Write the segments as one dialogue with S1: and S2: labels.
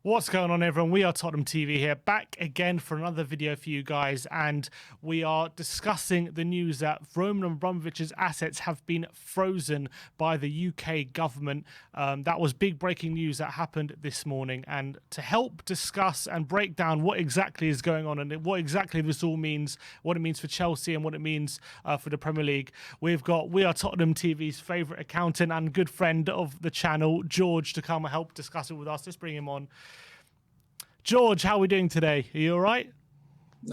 S1: What's going on, everyone? We are Tottenham TV here, back again for another video for you guys, and we are discussing the news that Roman Abramovich's assets have been frozen by the UK government. That was big breaking news that happened this morning, and to help discuss and break down what exactly is going on and what exactly this all means, what it means for Chelsea and what it means for the Premier League, we've got We Are Tottenham TV's favourite accountant and good friend of the channel, George, to come and help discuss it with us. Let's bring him on. George, how are we doing today? Are you all right?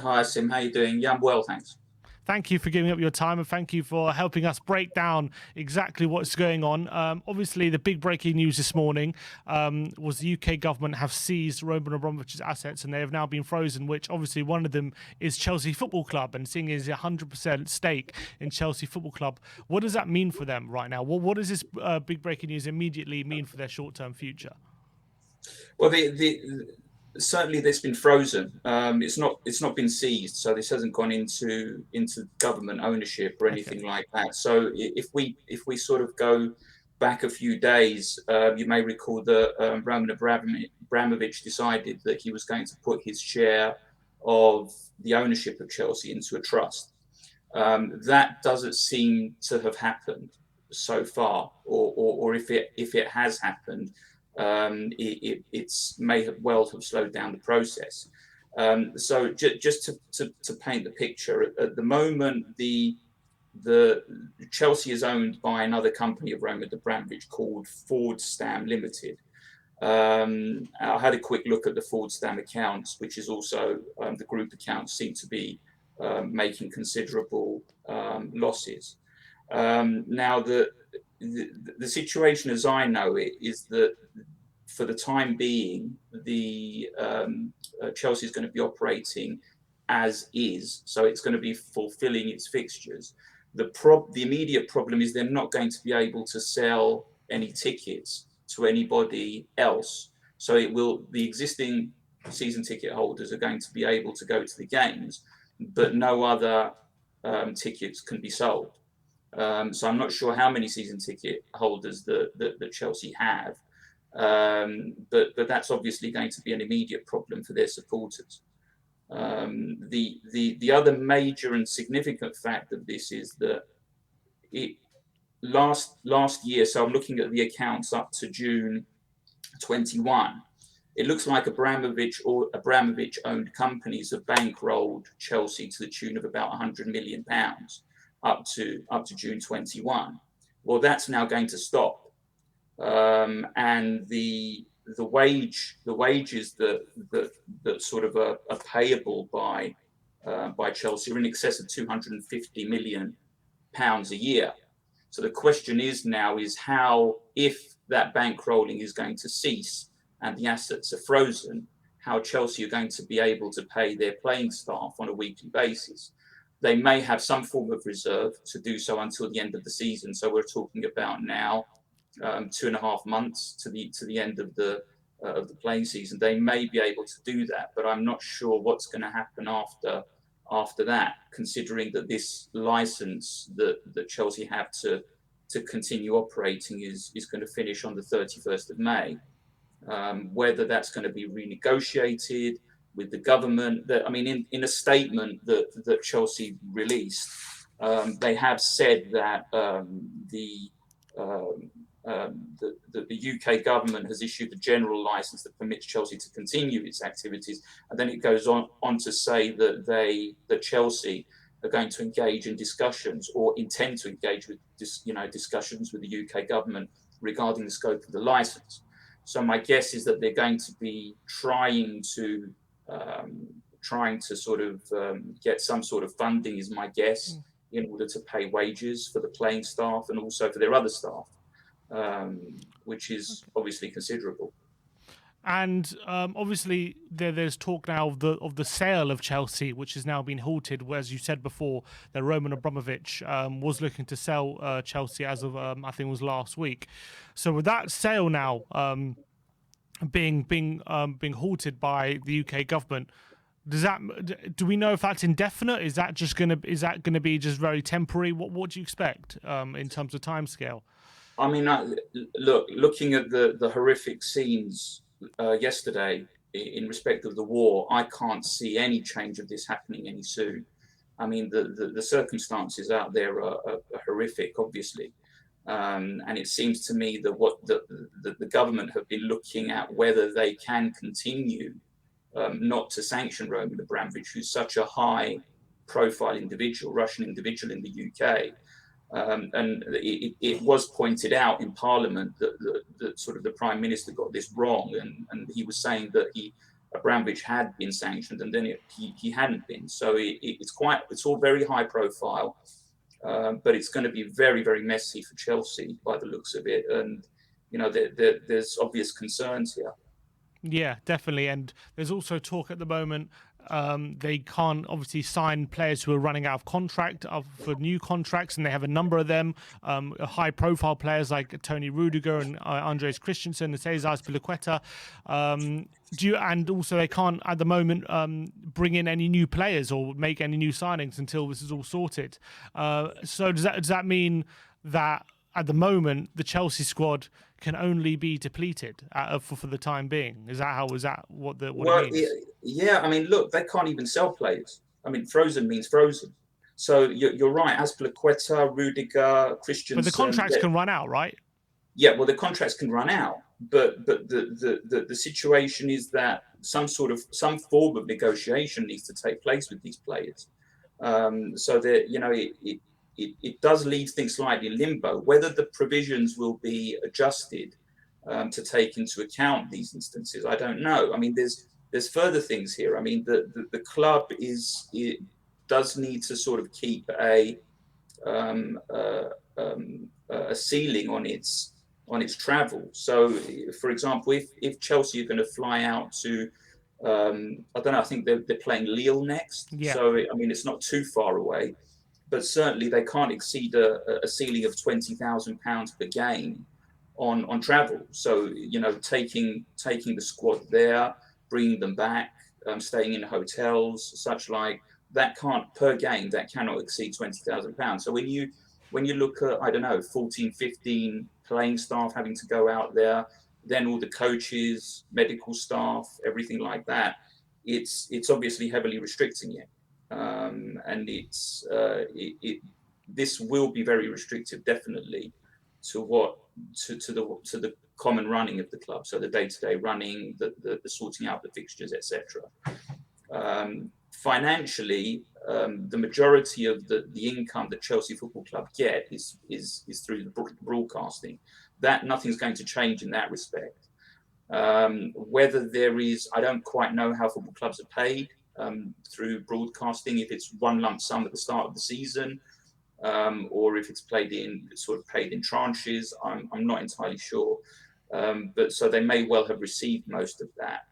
S2: Hi, Sim. How you doing? Yeah, I'm well, thanks.
S1: Thank you for giving up your time and thank you for helping us break down exactly what's going on. Obviously, the big breaking news this morning was the UK government have seized Roman Abramovich's assets and they have now been frozen, which obviously one of them is Chelsea Football Club, and seeing his 100% stake in Chelsea Football Club. What does that mean for them right now? What does this big breaking news immediately mean for their short-term future?
S2: Well, certainly this been frozen. It's not been seized, so this hasn't gone into government ownership or
S1: Okay.
S2: anything like that. So if we sort of go back a few days, you may recall that Roman Abramovich decided that he was going to put his share of the ownership of Chelsea into a trust. That doesn't seem to have happened so far, or if it has happened, it's may have well have slowed down the process. So just to paint the picture, at the moment, the Chelsea is owned by another company of Roman Abramovich called Fordstam Limited. I had a quick look at the Fordstam accounts, which is also the group accounts seem to be making considerable losses. Now, the situation as I know it is that for the time being, the Chelsea is going to be operating as is, so it's going to be fulfilling its fixtures. The immediate problem is they're not going to be able to sell any tickets to anybody else. So the existing season ticket holders are going to be able to go to the games, but no other tickets can be sold. So I'm not sure how many season ticket holders that Chelsea have, but that's obviously going to be an immediate problem for their supporters. The other major and significant fact of this is that it last year. So I'm looking at the accounts up to June 21. It looks like Abramovich owned companies have bankrolled Chelsea to the tune of about £100 million up to June 21. Well, that's now going to stop, and the wages that sort of are payable by Chelsea are in excess of £250 million a year. So the question is now is how, if that bankrolling is going to cease and the assets are frozen, how Chelsea are going to be able to pay their playing staff on a weekly basis. They may have some form of reserve to do so until the end of the season. So we're talking about now 2.5 months to the end of the playing season. They may be able to do that, but I'm not sure what's going to happen after that, considering that this license that Chelsea have to continue operating is going to finish on the 31st of May. Whether that's going to be renegotiated with the government. I mean, in a statement that Chelsea released, they have said that the UK government has issued a general license that permits Chelsea to continue its activities, and then it goes on to say that Chelsea are going to engage in discussions or intend to engage with discussions with the UK government regarding the scope of the license. So my guess is that they're going to be trying to sort of get some sort of funding, is my guess, in order to pay wages for the playing staff and also for their other staff, which is obviously considerable.
S1: And obviously, there's talk now of the sale of Chelsea, which has now been halted. Where, as you said before, that Roman Abramovich was looking to sell Chelsea as of I think it was last week. So with that sale now being halted by the UK government, do we know if that's indefinite? Is that gonna be just very temporary? What do you expect in terms of timescale?
S2: I mean, looking at the horrific scenes yesterday in respect of the war, I can't see any change of this happening any soon. I mean, the circumstances out there are horrific, obviously. And it seems to me that what the government have been looking at whether they can continue not to sanction Roman Abramovich, who's such a high profile individual, Russian individual in the UK. And it was pointed out in Parliament that sort of the Prime Minister got this wrong, and he was saying that Abramovich had been sanctioned, and then he hadn't been. So it's all very high profile, but it's going to be very, very messy for Chelsea by the looks of it, and there's obvious concerns here.
S1: Yeah, definitely. And there's also talk at the moment they can't obviously sign players who are running out of contract for new contracts, and they have a number of them, high-profile players like Tony Rudiger and Andres Christensen and Cesar Azpilicueta. And also they can't at the moment bring in any new players or make any new signings until this is all sorted. So does that mean that at the moment the Chelsea squad can only be depleted for the time being? Is that what it means?
S2: Yeah. I mean, look, they can't even sell players. I mean, frozen means frozen. So you're right. Azpilicueta, Rudiger, Christensen.
S1: But the contracts can run out, right?
S2: Yeah. Well, the contracts can run out, but the situation is that some form of negotiation needs to take place with these players. So that it does leave things slightly in limbo. Whether the provisions will be adjusted to take into account these instances, I don't know. I mean, there's further things here. I mean, the club does need to sort of keep a ceiling on its travel. So, for example, if Chelsea are going to fly out to I don't know, I think they're playing Lille next.
S1: Yeah.
S2: So I mean, it's not too far away. But certainly they can't exceed a ceiling of £20,000 per game on travel. So taking the squad there, bringing them back, staying in hotels, such like that cannot exceed £20,000. So when you look at, I don't know, 14, 15 playing staff having to go out there, then all the coaches, medical staff, everything like that, it's obviously heavily restricting it. And this will be very restrictive, definitely, to the common running of the club. So the day-to-day running, the sorting out the fixtures, etc. Financially, the majority of the income that Chelsea Football Club get is through the broadcasting. That nothing's going to change in that respect. Whether there is, I don't quite know how football clubs are paid. Through broadcasting, if it's one lump sum at the start of the season, or if it's paid in tranches, I'm not entirely sure. But so they may well have received most of that.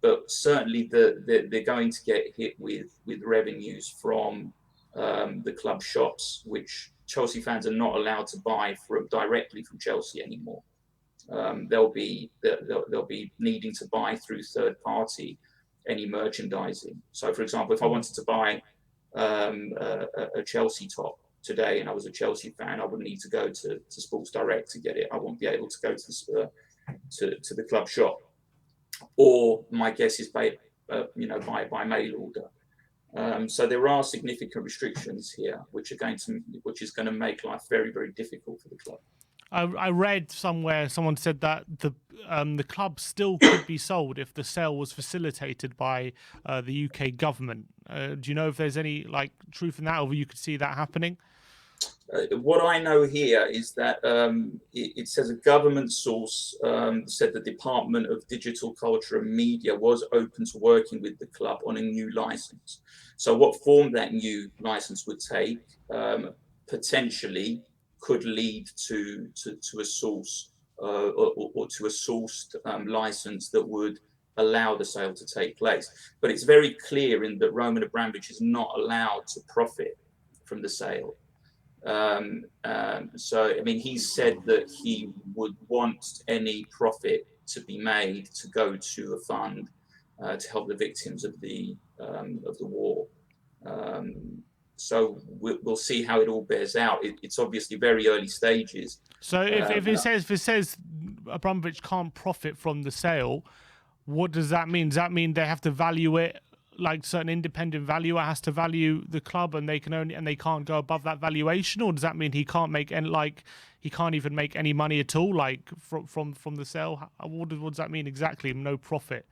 S2: But certainly they're going to get hit with revenues from the club shops, which Chelsea fans are not allowed to buy directly from Chelsea anymore. They'll be needing to buy through third party any merchandising. So, for example, if I wanted to buy a Chelsea top today and I was a Chelsea fan, I would need to go to Sports Direct to get it. I won't be able to go to the club shop, or my guess is by mail order. So there are significant restrictions here, which is going to make life very, very difficult for the club.
S1: I read somewhere someone said that the club still could be sold if the sale was facilitated by the UK government. Do you know if there's any truth in that, or you could see that happening?
S2: What I know here is that it says a government source said the Department of Digital Culture and Media was open to working with the club on a new license. So what form that new license would take potentially could lead to a source or to a sourced license that would allow the sale to take place. But it's very clear in that Roman Abramovich is not allowed to profit from the sale. So, I mean, he said that he would want any profit to be made to go to a fund to help the victims of the war. So we'll see how it all bears out. It's obviously very early stages.
S1: So if it says Abramovich can't profit from the sale, what does that mean? Does that mean they have to value it like certain independent valuer has to value the club, and they can't go above that valuation? Or does that mean he can't make any, like, he can't even make any money at all, like from the sale? What does that mean exactly? No profit.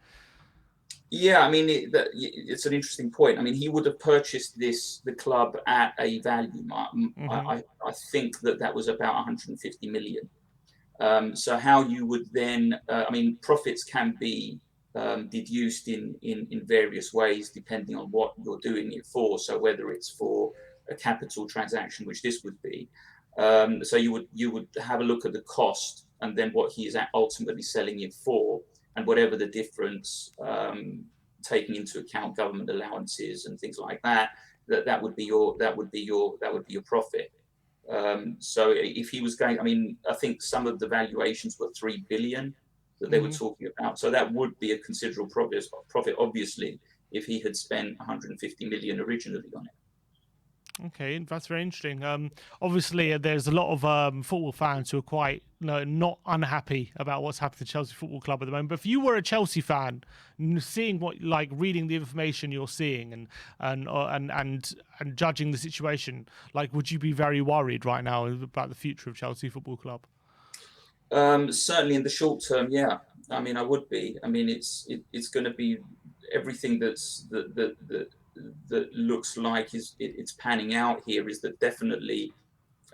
S2: Yeah, I mean, it's an interesting point. I mean, he would have purchased the club at a value. I think that was about 150 million. So how you would then, I mean, profits can be deduced in various ways depending on what you're doing it for. So whether it's for a capital transaction, which this would be, so you would have a look at the cost and then what he is ultimately selling it for, and whatever the difference, taking into account government allowances and things like that, that would be your profit. So if he was going, I mean, I think some of the valuations were 3 billion that they were talking about. So that would be a considerable profit, obviously, if he had spent 150 million originally on it.
S1: Okay, that's very interesting. Obviously, there's a lot of football fans who are quite not unhappy about what's happened to Chelsea Football Club at the moment. But if you were a Chelsea fan, seeing reading the information you're seeing and judging the situation, like, would you be very worried right now about the future of Chelsea Football Club?
S2: Certainly in the short term, yeah. I mean, I would be. I mean, it's going to be everything that looks like it's panning out here is that definitely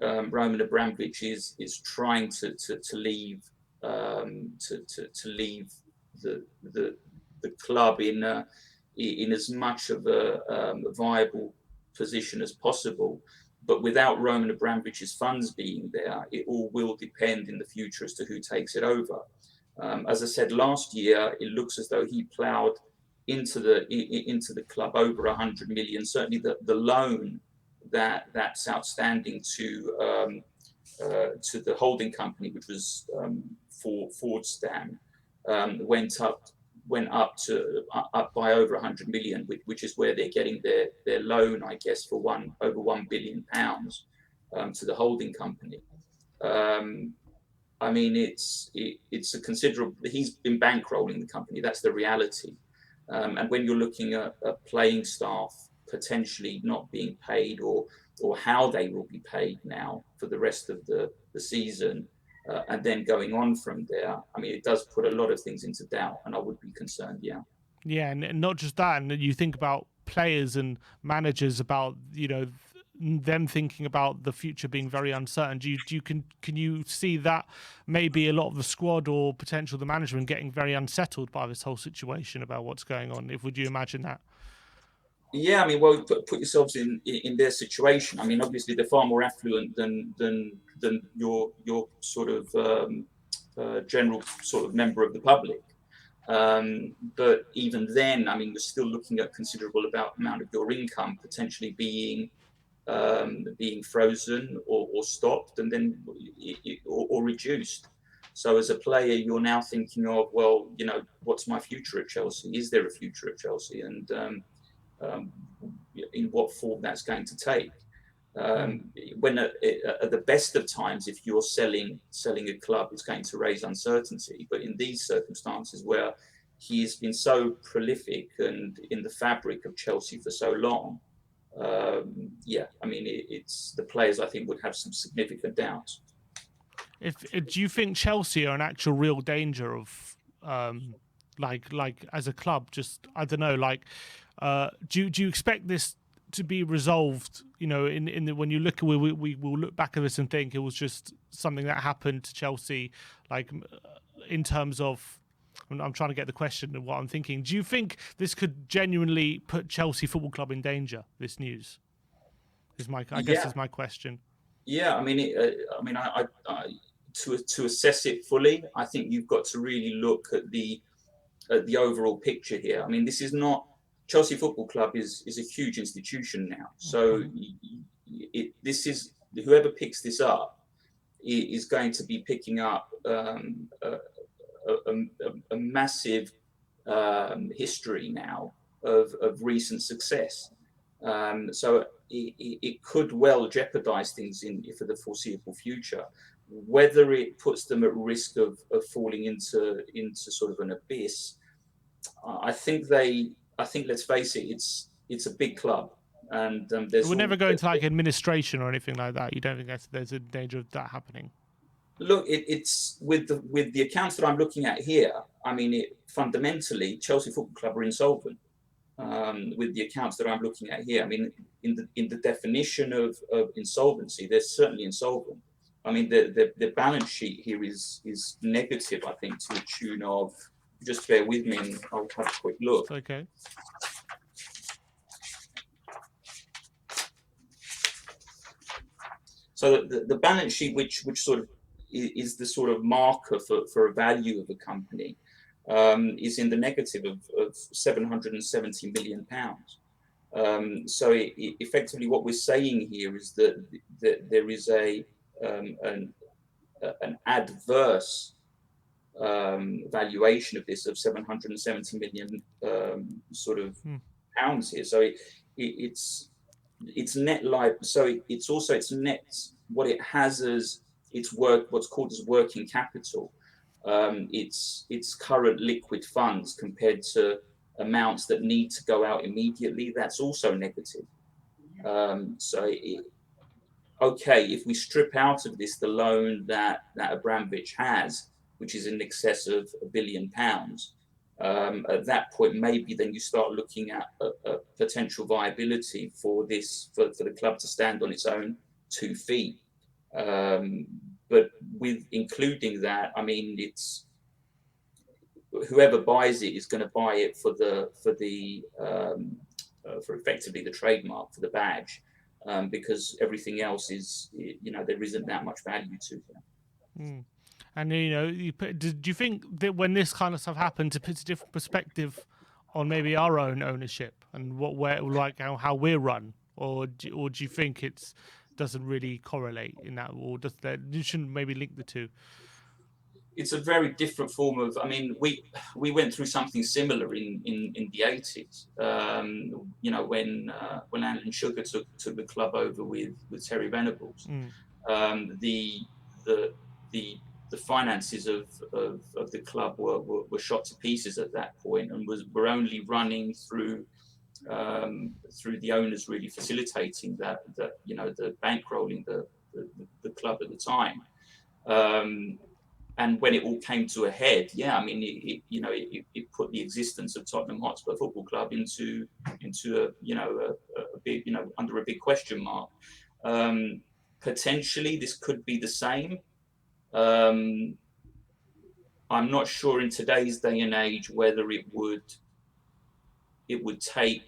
S2: Roman Abramovich is trying to leave to leave the club in as much of a viable position as possible. But without Roman Abramovich's funds being there, it all will depend in the future as to who takes it over. As I said last year, it looks as though he ploughed into the club over 100 million. Certainly, the loan that's outstanding to the holding company, which was Fordstam, went up by over 100 million, which is where they're getting their loan, I guess, for over 1 billion pounds to the holding company. I mean, it's a considerable. He's been bankrolling the company. That's the reality. And when you're looking at playing staff potentially not being paid, or how they will be paid now for the rest of the season, and then going on from there, I mean, it does put a lot of things into doubt, and I would be concerned. Yeah.
S1: Yeah, and not just that, and you think about players and managers, about them thinking about the future being very uncertain. Can you see that maybe a lot of the squad or potential the management getting very unsettled by this whole situation about what's going on? Would you imagine that?
S2: Yeah, I mean, well, put yourselves in their situation. I mean, obviously they're far more affluent than your sort of general sort of member of the public. But even then, I mean, we're still looking at considerable amount of your income potentially being frozen or stopped, and then or reduced. So as a player, you're now thinking of, well, what's my future at Chelsea? Is there a future at Chelsea? And in what form that's going to take. When at the best of times, if you're selling a club, it's going to raise uncertainty. But in these circumstances where he's been so prolific and in the fabric of Chelsea for so long, yeah, I mean, it's the players, I think, would have some significant doubts.
S1: Do you think Chelsea are an actual real danger of like as a club? Just, I don't know, like do you expect this to be resolved? When you look, we will look back at this and think it was just something that happened to Chelsea, like in terms of. I'm trying to get the question of what I'm thinking. Do you think this could genuinely put Chelsea Football Club in danger? This news I guess is my question.
S2: Yeah, I mean, I to assess it fully, I think you've got to really look at the overall picture here. I mean, this is not Chelsea Football Club is a huge institution now. So this is whoever picks this up is going to be picking up a massive history now of recent success. So it could well jeopardize things for the foreseeable future. whether it puts them at risk of falling into sort of an abyss, I think let's face it, it's a big club, and
S1: It would never go into like administration or anything like that. You don't think there's a danger of that happening?
S2: Look, it's with the accounts that I'm looking at here. I mean, fundamentally, Chelsea Football Club are insolvent. With the accounts that I'm looking at here, I mean, in the definition of insolvency, they're certainly insolvent. I mean, the balance sheet here is negative. I think to the tune of, just bear with me, and I'll have a quick look.
S1: Okay.
S2: So the balance sheet, which sort of is the sort of marker for a value of a company, is in the negative of 770 million pounds. So effectively, what we're saying here is that there is an adverse valuation of this of 770 million sort of pounds here. So it's net live. So it's also its net, what it has as its what's called as working capital. Its current liquid funds compared to amounts that need to go out immediately, that's also negative. Okay, if we strip out of this the loan that Abramovich has, which is in excess of £1 billion, at that point, maybe then you start looking at a potential viability for the club to stand on its own 2 feet. But with including that, I mean, it's whoever buys it is going to buy it for effectively the trademark, for the badge, because everything else is, there isn't that much value to it.
S1: And do you think that when this kind of stuff happens, it puts a different perspective on maybe our own ownership and how we're run, or do you think it doesn't really correlate in that, or you shouldn't maybe link the two?
S2: It's a very different form of. I mean, we went through something similar in the 80s. When Alan Sugar took the club over with Terry Venables. The finances of the club were shot to pieces at that point, and were only running through the owners really facilitating that the bankrolling the club at the time. And when it all came to a head, I mean, it put the existence of Tottenham Hotspur Football Club into a big, under a big question mark. Potentially, this could be the same. I'm not sure in today's day and age whether it would take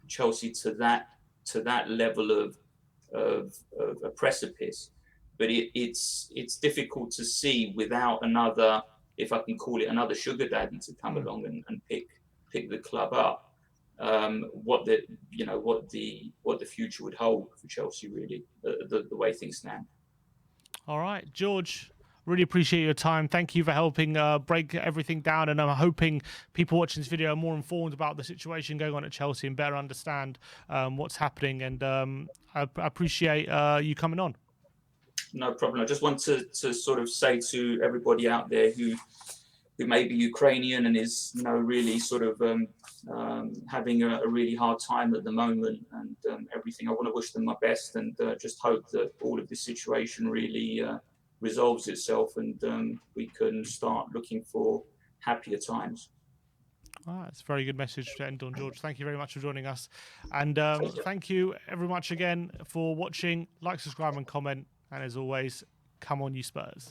S2: Chelsea to that level of a precipice. But it's difficult to see without another, if I can call it, another sugar daddy to come along and pick the club up. What the future would hold for Chelsea, really, the way things stand.
S1: All right, George, really appreciate your time. Thank you for helping break everything down, and I'm hoping people watching this video are more informed about the situation going on at Chelsea and better understand what's happening. And I appreciate you coming on.
S2: No problem. I just want to sort of say to everybody out there who may be Ukrainian and is really sort of having a really hard time at the moment and everything. I want to wish them my best, and just hope that all of this situation really resolves itself, and we can start looking for happier times.
S1: It's a very good message to end on, George. Thank you very much for joining us, and thank you very much again for watching. Like, subscribe, and comment. And as always, come on, you Spurs.